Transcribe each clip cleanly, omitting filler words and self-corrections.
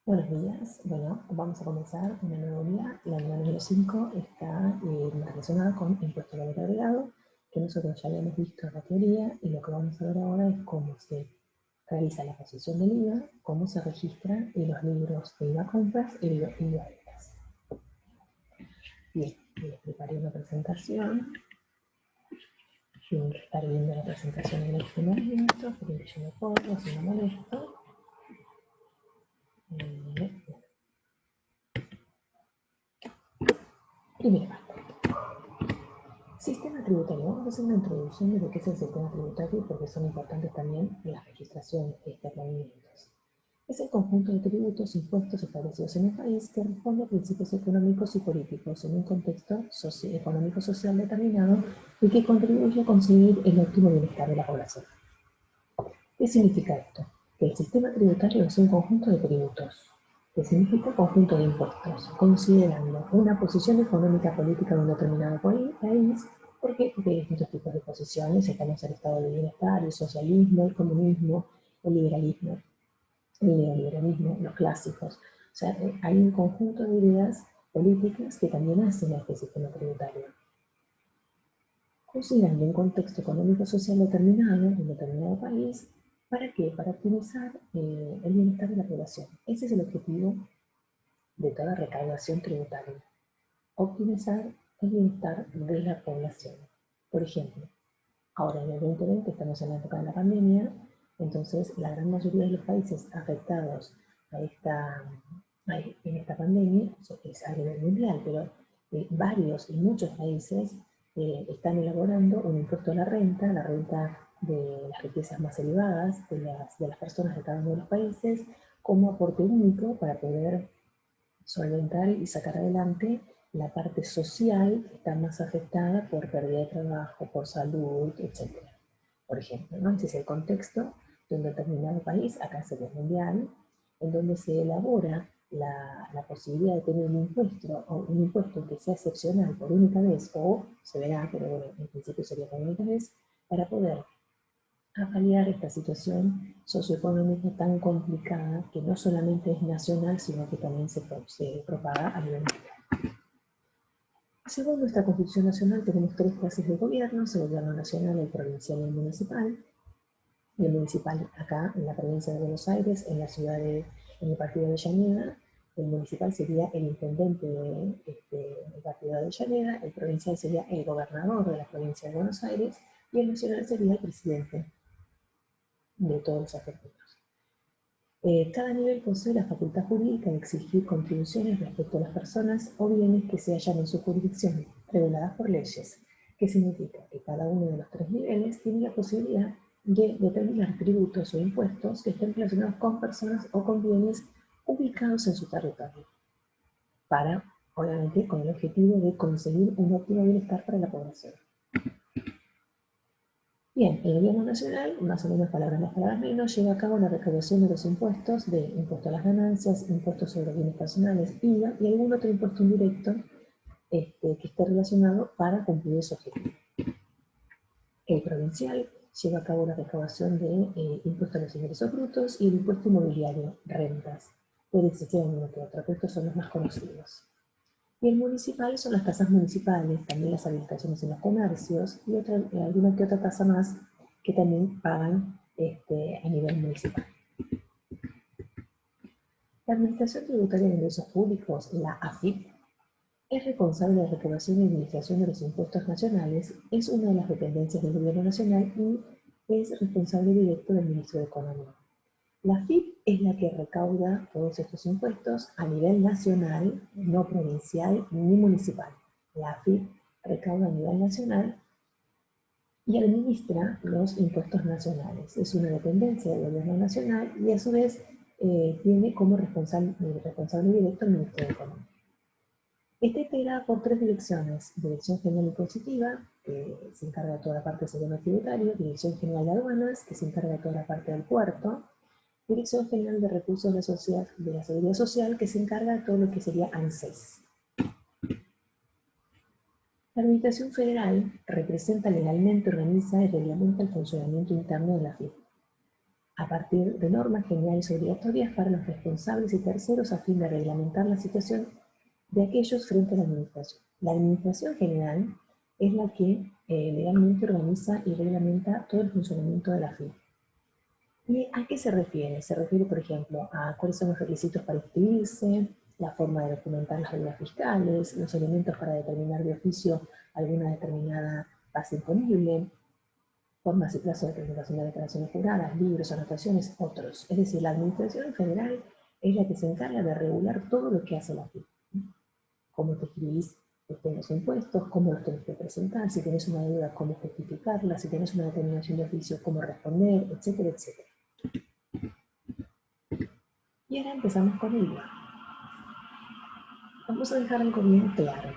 Buenos días. Bueno, vamos a comenzar una nueva unidad. La unidad número 5 está relacionada con impuesto al valor agregado, que nosotros ya habíamos visto en la teoría, y lo que vamos a ver ahora es cómo se realiza la posición del IVA, cómo se registra en los libros de IVA compras y IVA ventas. Bien, les preparé una presentación. Tienen que estar viendo la presentación en este momento, porque yo no puedo, si no molesto. Y mira, sistema tributario. Vamos a hacer una introducción de lo que es el sistema tributario porque son importantes también las registraciones de estos movimientos. Es el conjunto de tributos e impuestos establecidos en un país que responde a principios económicos y políticos en un contexto económico-social determinado y que contribuye a conseguir el óptimo bienestar de la población. ¿Qué significa esto? Que el sistema tributario es un conjunto de tributos, que significa conjunto de impuestos, considerando una posición económica política de un determinado país, porque hay distintos tipos de posiciones, estamos el estado de bienestar, el socialismo, el comunismo, el liberalismo, el neoliberalismo, los clásicos. O sea, hay un conjunto de ideas políticas que también hacen a este sistema tributario. Considerando un contexto económico-social determinado en un determinado país. ¿Para qué? Para optimizar el bienestar de la población. Ese es el objetivo de toda recaudación tributaria. Optimizar el bienestar de la población. Por ejemplo, ahora en el 2020 estamos en la época de la pandemia, entonces la gran mayoría de los países afectados en esta pandemia, es a nivel mundial, pero varios y muchos países están elaborando un impuesto a la renta de las riquezas más elevadas de las personas de cada uno de los países, como aporte único para poder solventar y sacar adelante la parte social que está más afectada por pérdida de trabajo, por salud, etc. Por ejemplo, ¿no? Ese es el contexto de un determinado país, acá sería mundial, en donde se elabora la posibilidad de tener un impuesto que sea excepcional por única vez, o se verá, pero bueno, en principio sería por única vez, para poder paliar esta situación socioeconómica tan complicada que no solamente es nacional, sino que también se propaga a nivel mundial. Según nuestra Constitución Nacional, tenemos tres clases de gobierno: el gobierno nacional, el provincial y el municipal. El municipal acá en la provincia de Buenos Aires, en el partido de Avellaneda. El municipal sería el intendente del partido de Avellaneda, el provincial sería el gobernador de la provincia de Buenos Aires y el nacional sería el presidente de todos los argentinos. Cada nivel posee la facultad jurídica de exigir contribuciones respecto a las personas o bienes que se hallan en su jurisdicción, reguladas por leyes, que significa que cada uno de los tres niveles tiene la posibilidad de determinar tributos o impuestos que estén relacionados con personas o con bienes ubicados en su territorio, para, obviamente, con el objetivo de conseguir un óptimo bienestar para la población. Bien, el gobierno nacional, más o menos palabras más, palabras menos, lleva a cabo la recaudación de los impuestos de impuesto a las ganancias, impuestos sobre bienes personales, IVA y algún otro impuesto indirecto que esté relacionado para cumplir ese objetivo. El provincial lleva a cabo la recaudación de impuestos a los ingresos brutos y el impuesto inmobiliario, rentas. Puede existir uno que otro, pero estos son los más conocidos. Y el municipal son las tasas municipales, también las habilitaciones en los comercios y alguna que otra tasa más que también pagan a nivel municipal. La Administración Tributaria de Ingresos Públicos, la AFIP, es responsable de la recaudación y administración de los impuestos nacionales, es una de las dependencias del Gobierno Nacional y es responsable directo del Ministro de Economía. La AFIP es la que recauda todos estos impuestos a nivel nacional, no provincial ni municipal. La AFIP recauda a nivel nacional y administra los impuestos nacionales. Es una dependencia del Gobierno Nacional y a su vez tiene como responsable directo el Ministerio de Economía. Está integrada por tres direcciones: Dirección General Impositiva, que se encarga de toda la parte del sistema tributario; Dirección General de Aduanas, que se encarga de toda la parte del puerto; Dirección General de Recursos de la Seguridad Social, que se encarga de todo lo que sería ANSES. La Administración Federal representa legalmente, organiza y reglamenta el funcionamiento interno de la AFIP. a partir de normas generales obligatorias para los responsables y terceros a fin de reglamentar la situación de aquellos frente a la administración. La administración general es la que legalmente organiza y reglamenta todo el funcionamiento de la FIP. ¿Y a qué se refiere? Se refiere, por ejemplo, a cuáles son los requisitos para inscribirse, la forma de documentar las reglas fiscales, los elementos para determinar de oficio alguna determinada base imponible, formas y plazos de presentación de declaraciones juradas, libros, anotaciones, otros. Es decir, la administración en general es la que se encarga de regular todo lo que hace la FIP. Cómo te escribís los impuestos, cómo los tenés que presentar, si tenés una deuda, cómo justificarla, si tenés una determinación de oficio, cómo responder, etcétera, etcétera. Y ahora empezamos con el IVA. Vamos a dejar algo bien claro.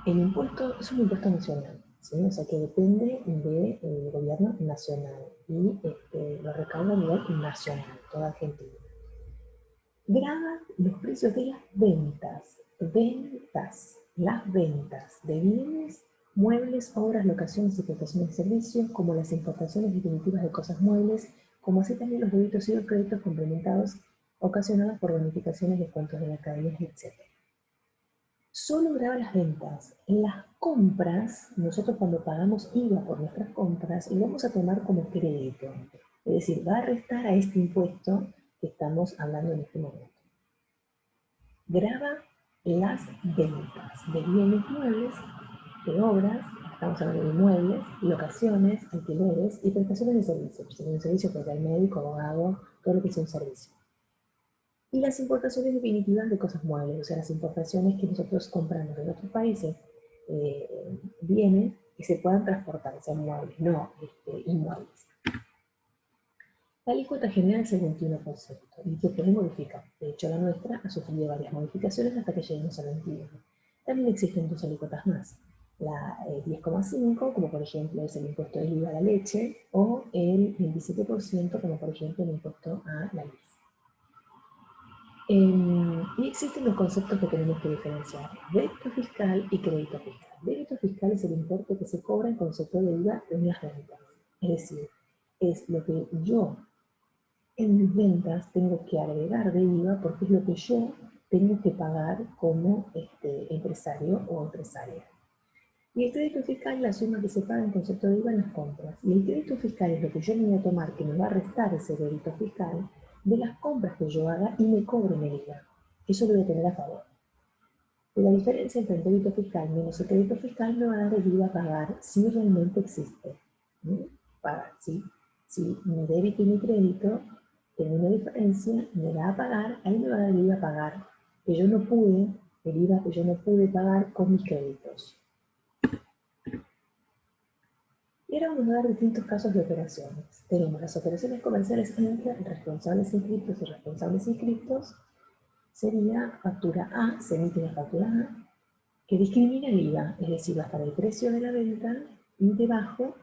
El impuesto es un impuesto nacional, ¿sí? O sea que depende del gobierno nacional y lo recauda a nivel nacional, toda Argentina. Grava los precios de las las ventas de bienes, muebles, obras, locaciones y prestaciones de servicios, como las importaciones definitivas de cosas muebles, como así también los débitos y los créditos complementados ocasionados por bonificaciones, descuentos de mercaderías, etc. Solo grava las ventas. En las compras, nosotros cuando pagamos IVA por nuestras compras, lo vamos a tomar como crédito. Es decir, va a restar a este impuesto que estamos hablando en este momento. Grava las ventas de bienes muebles, de obras, estamos hablando de inmuebles, locaciones, alquileres y prestaciones de servicios. Prestaciones de servicios porque hay médico, abogado, todo lo que es un servicio. Y las importaciones definitivas de cosas muebles, o sea, las importaciones que nosotros compramos de otros países, bienes que se puedan transportar, sean muebles, no inmuebles. La alícuota general es el 21% y que puede modificar. De hecho, la nuestra ha sufrido varias modificaciones hasta que lleguemos al 21%. También existen dos alícuotas más. La 10,5, como por ejemplo es el impuesto del IVA a la leche, o el 27%, como por ejemplo el impuesto a la luz. Y existen los conceptos que tenemos que diferenciar: débito fiscal y crédito fiscal. Débito fiscal es el importe que se cobra en concepto de IVA en las ventas. Es decir, es lo que yo en mis ventas tengo que agregar de IVA porque es lo que yo tengo que pagar como empresario o empresaria. Y el crédito fiscal es la suma que se paga en concepto de IVA en las compras. Y el crédito fiscal es lo que yo me voy a tomar, que me va a restar ese crédito fiscal de las compras que yo haga y me cobren el IVA. Eso lo voy a tener a favor. Y la diferencia entre el crédito fiscal menos el crédito fiscal me va a dar el IVA a pagar si realmente existe. Pagar, ¿sí? Si mi débito y mi crédito tienen una diferencia, me va a pagar, ahí me va a dar el IVA a pagar, que yo no pude, el IVA que yo no pude pagar con mis créditos. Y ahora vamos a ver distintos casos de operaciones. Tenemos las operaciones comerciales entre responsables inscriptos y responsables inscriptos. Sería factura A, se emite una factura A, que discrimina el IVA, es decir, va a estar el precio de la venta y debajo,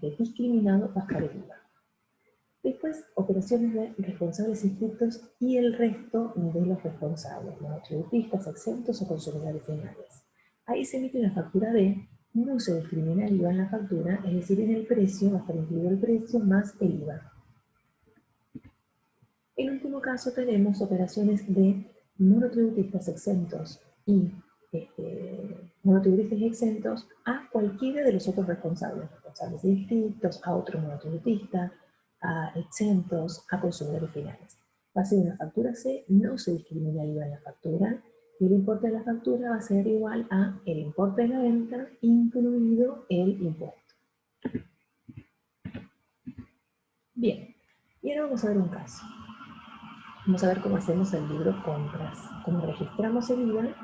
discriminado, va a estar el IVA. Después, operaciones de responsables inscriptos y el resto de los responsables, monotributistas, exentos o consumidores finales. Ahí se emite una factura B, no se discrimina el IVA en la factura, es decir, en el precio va a estar incluido el precio más el IVA. En último caso tenemos operaciones de monotributistas exentos y monotributistas exentos a cualquiera de los otros responsables inscriptos, a otro monotributista, a exentos, a consumidores finales. Va a ser una factura C, no se discrimina el IVA en la factura, y el importe de la factura va a ser igual a el importe de la venta, incluido el impuesto. Bien, y ahora vamos a ver un caso. Vamos a ver cómo hacemos el libro compras, cómo registramos el IVA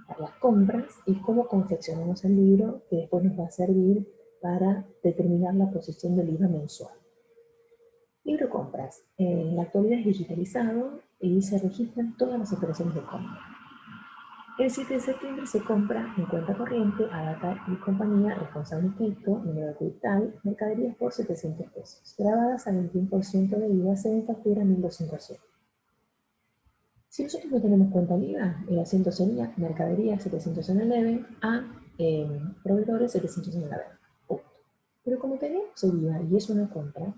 a las compras y cómo confeccionamos el libro que después nos va a servir para determinar la posición del IVA mensual. Libro compras. En la actualidad es digitalizado y se registran todas las operaciones de compra. El 7 de septiembre se compra en cuenta corriente a Data y compañía, responsable inscrito, número de cristal, mercaderías por 700 pesos, grabadas a 21% de IVA, se ven factura 1207. Si nosotros no tenemos cuenta en IVA, el asiento sería mercadería 700 en el debe a proveedores 700 en la venta. Punto. Pero como tenemos el IVA y es una compra,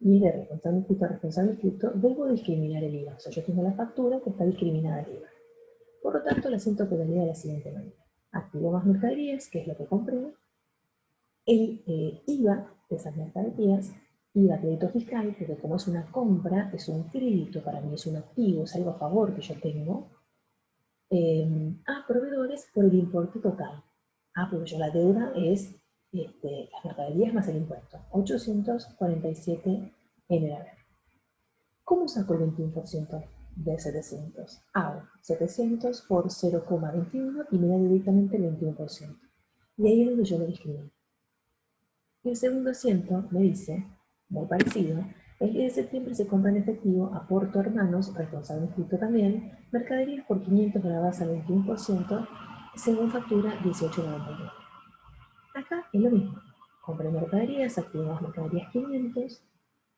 y de responsable inscrito a responsable inscrito, debo discriminar el IVA. O sea, yo tengo la factura que está discriminada el IVA. Por lo tanto, la siento penalidad de la siguiente manera. Activo más mercaderías, que es lo que compré, el IVA de esas mercaderías, IVA crédito fiscal, porque como es una compra, es un crédito, para mí es un activo, es algo a favor que yo tengo, a proveedores por el importe total. Porque yo la deuda es las mercaderías más el impuesto, 847 en el haber. ¿Cómo saco el 21% de 700? Hago 700 por 0,21 y me da directamente el 21%. Y ahí es donde yo lo discrimino. Y el segundo asiento me dice, muy parecido, el 10 de septiembre se compra en efectivo a Porto Hermanos, responsable inscrito también, mercaderías por 500 grabadas al 21%, según factura 18,99. Acá es lo mismo. Compré mercaderías, activo más mercaderías 500,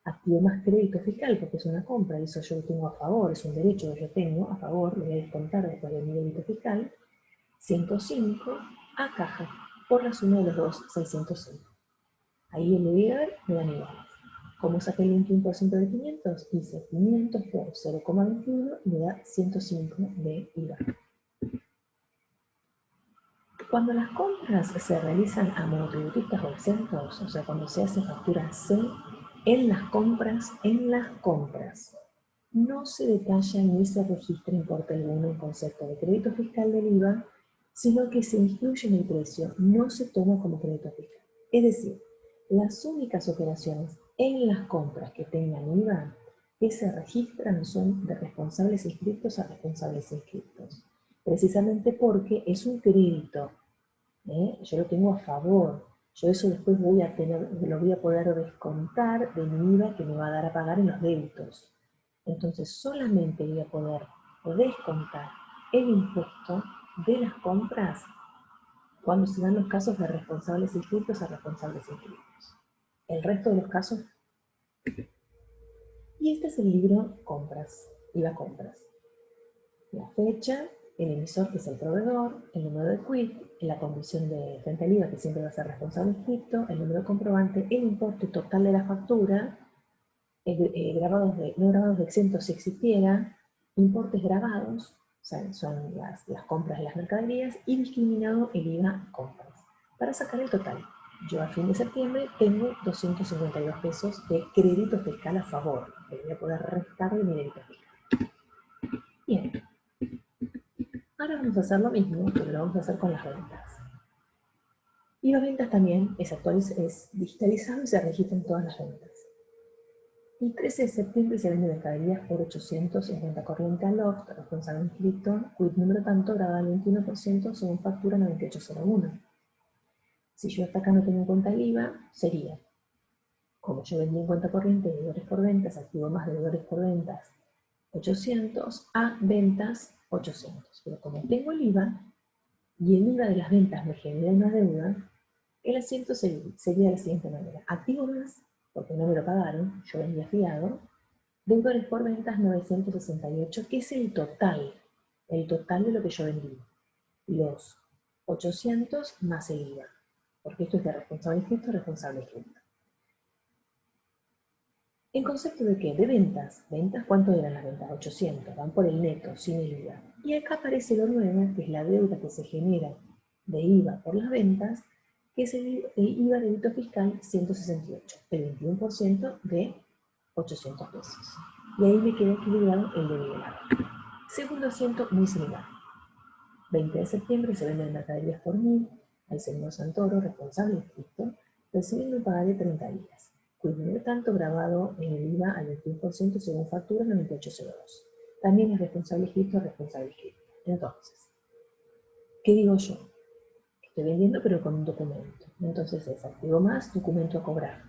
activo más crédito fiscal porque es una compra, eso yo lo tengo a favor, es un derecho que yo tengo a favor, lo voy a descontar después de mi débito fiscal, 105 a caja, por la suma de los dos, 605. Ahí el IVA me dan iguales. ¿Cómo saqué el 21% de 500? Hice 500 por 0,21 y me da 105 de IVA. Cuando las compras se realizan a monotributistas o exentos, o sea, cuando se hace factura C, en las compras, no se detalla ni se registra importe alguno en concepto de crédito fiscal del IVA, sino que se incluye en el precio, no se toma como crédito fiscal. Es decir, las únicas operaciones en las compras que tengan IVA que se registran son de responsables inscritos a responsables inscritos, precisamente porque es un crédito, yo lo tengo a favor, yo eso después lo voy a poder descontar de mi IVA que me va a dar a pagar en los débitos. Entonces solamente voy a poder descontar el impuesto de las compras cuando se dan los casos de responsables inscritos a responsables inscritos. El resto de los casos. Y este es el libro Compras, IVA Compras. La fecha, el emisor que es el proveedor, el número de quit, la condición de frente al IVA que siempre va a ser responsable inscrito, el número de comprobante, el importe total de la factura, no grabados de exentos si existiera, importes grabados, o sea, son las compras de las mercaderías, y discriminado el IVA compras. Para sacar el total, yo a fin de septiembre tengo 252 pesos de crédito fiscal a favor, que voy a poder restar de mi débito fiscal. Bien, ahora vamos a hacer lo mismo, pero lo vamos a hacer con las ventas. Y las ventas también es digitalizado y se registran todas las ventas. El 13 de septiembre se vende mercaderías por 800 en cuenta corriente al loft, responsable inscrito, quit número tanto, grabado al 21% según factura 9801. Si yo hasta acá no tengo en cuenta el IVA, sería, como yo vendí en cuenta corriente deudores por ventas, activo más deudores por ventas 800 a ventas 800. Pero como tengo el IVA, y el IVA de las ventas me genera una deuda, el asiento sería de la siguiente manera. Activo más, porque no me lo pagaron, yo vendía fiado, deudores por ventas 968, que es el total de lo que yo vendí. Los 800 más el IVA, porque esto es de responsable inscrito, responsable inscrito. ¿En concepto de qué? De ventas. ¿Ventas? ¿Cuánto eran las ventas? 800, van por el neto, sin el IVA. Y acá aparece lo nuevo, que es la deuda que se genera de IVA por las ventas, que es el IVA débito fiscal 168, el 21% de 800 pesos. Y ahí me queda equilibrado el debido al haber. Segundo asiento, muy similar. 20 de septiembre se venden mercaderías por 1000 al señor Santoro, responsable inscrito, recibiendo un pagaré de 30 días. Cuyo tanto grabado en el IVA al 21% según factura 9802. También es responsable inscrito, responsable inscrito. Entonces, ¿qué digo yo? Estoy vendiendo pero con un documento. Entonces es activo más, documento a cobrar.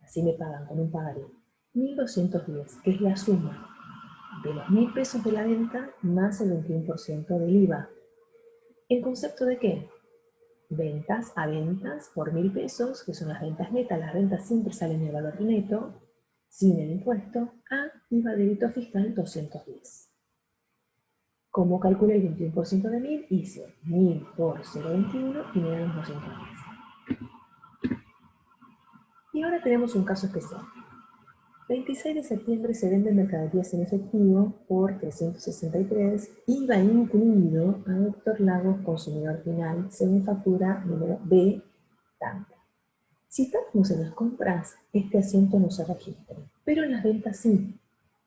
Así me pagan con un pagaré. 1210, que es la suma de los 1000 pesos de la venta más el 21% del IVA. ¿En concepto de qué? Ventas a ventas por 1000 pesos, que son las ventas netas. Las ventas siempre salen del valor neto, sin el impuesto, a IVA débito fiscal 210. Como calculé el 21% de 1000, hice 1000 por 0,21 y me dan los 210. Y ahora tenemos un caso especial. 26 de septiembre se venden mercaderías en efectivo por 363, IVA incluido a Héctor Lagos, consumidor final, según factura número B, tanto. Si estamos en las compras, este asiento no se registra, pero en las ventas sí,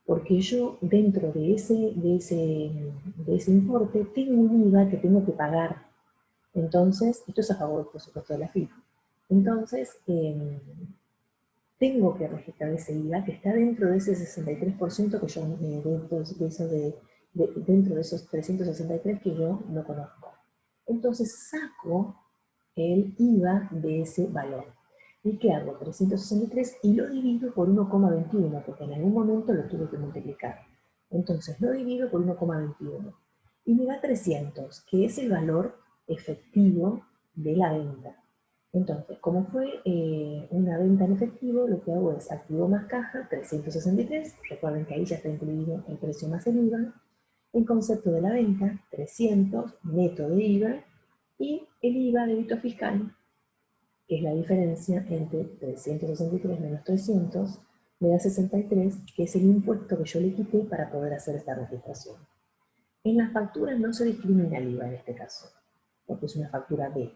porque yo dentro de ese importe tengo un IVA que tengo que pagar. Entonces, esto es a favor, por supuesto, de la FIFA. Entonces, tengo que registrar ese IVA que está dentro de ese 63% que yo, dentro de esos 363 que yo no conozco. Entonces saco el IVA de ese valor. ¿Y qué hago? 363 y lo divido por 1,21, porque en algún momento lo tuve que multiplicar. Entonces lo divido por 1,21 y me da 300, que es el valor efectivo de la venta. Entonces, como fue una venta en efectivo, lo que hago es activo más caja, 363, recuerden que ahí ya está incluido el precio más el IVA, el concepto de la venta, 300, neto de IVA, y el IVA débito fiscal, que es la diferencia entre 363 menos 300, me da 63, que es el impuesto que yo le quité para poder hacer esta registración. En las facturas no se discrimina el IVA en este caso, porque es una factura B,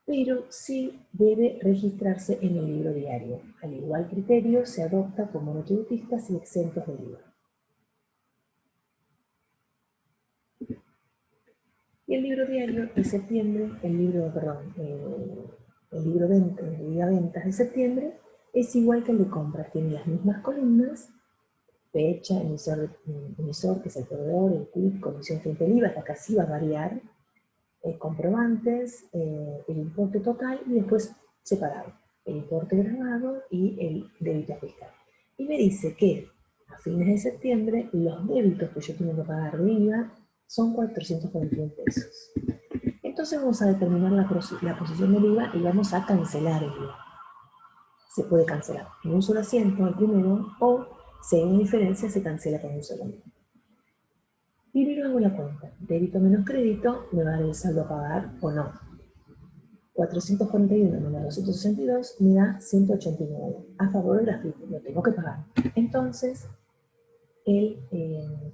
pero sí debe registrarse en el libro diario. Al igual criterio se adopta con monotributistas y exentos del IVA. Y el libro diario de septiembre, el libro de ventas de septiembre es igual que el de compras, tiene las mismas columnas, fecha, emisor que es el proveedor, el quit, comisión frente al IVA, hasta acá sí va a variar, comprobantes, el importe total y después separado, el importe grabado y el débito fiscal. Y me dice que a fines de septiembre los débitos que yo tengo que pagar de IVA son 441 pesos. Entonces vamos a determinar la posición del IVA y vamos a cancelar el IVA. Se puede cancelar en un solo asiento, el primero, o si hay una diferencia se cancela con un solo asiento. Primero hago la cuenta. Débito menos crédito, me va a dar el saldo a pagar o no. 441 menos 262 me da 189. A favor de la FIFA, lo tengo que pagar. Entonces, el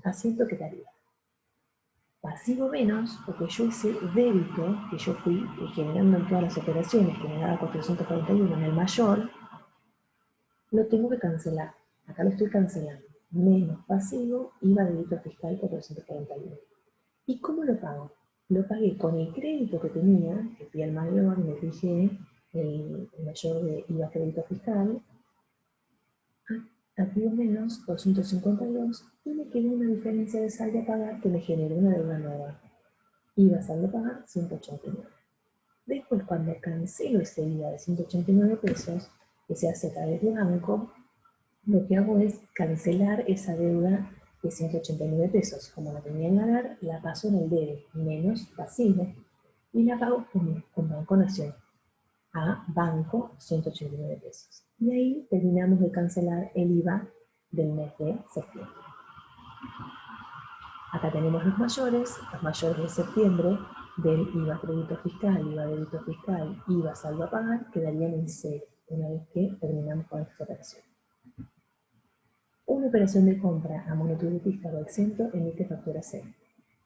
asiento quedaría pasivo menos, porque yo hice débito, que yo fui generando en todas las operaciones, que me daba 441 en el mayor, lo tengo que cancelar. Acá lo estoy cancelando. Menos pasivo, IVA débito fiscal 441. ¿Y cómo lo pago? Lo pagué con el crédito que tenía, que fui al mayor, me fijé el mayor de IVA crédito fiscal, activo menos 252 y me quedó una diferencia de saldo a pagar que me generó una deuda nueva. IVA saldo a pagar 189. Después, cuando cancelo ese IVA de 189 pesos, que se hace a través de banco, lo que hago es cancelar esa deuda de 189 pesos. Como la tenía en ganar, la paso en el debe, menos pasivo, y la pago con Banco Nación, a banco 189 pesos. Y ahí terminamos de cancelar el IVA del mes de septiembre. Acá tenemos los mayores de septiembre, del IVA crédito fiscal, IVA débito fiscal, IVA saldo a pagar, quedarían en cero una vez que terminamos con esta operación. Una operación de compra a monotributista o exento emite factura cero.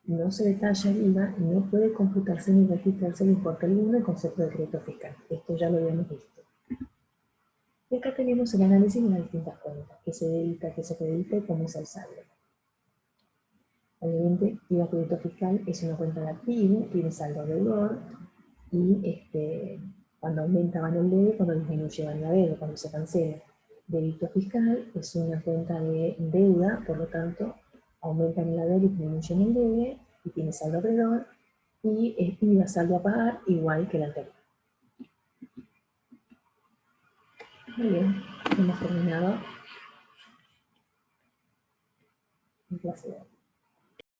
No se detalla el IVA y no puede computarse ni registrarse el importe alguno en concepto de crédito fiscal. Esto ya lo habíamos visto. Y acá tenemos el análisis de las distintas cuentas, que se debita, que se acredita y cómo es el saldo. Obviamente, IVA crédito fiscal es una cuenta de activo, tiene saldo deudor y cuando aumenta va en el debe, cuando disminuye va en la debe, cuando se cancela. Débito fiscal es una cuenta de deuda, por lo tanto, aumenta en la debe y disminuye en el debe y tiene saldo deudor y IVA saldo a pagar igual que el anterior. Muy bien, hemos terminado. Un placer.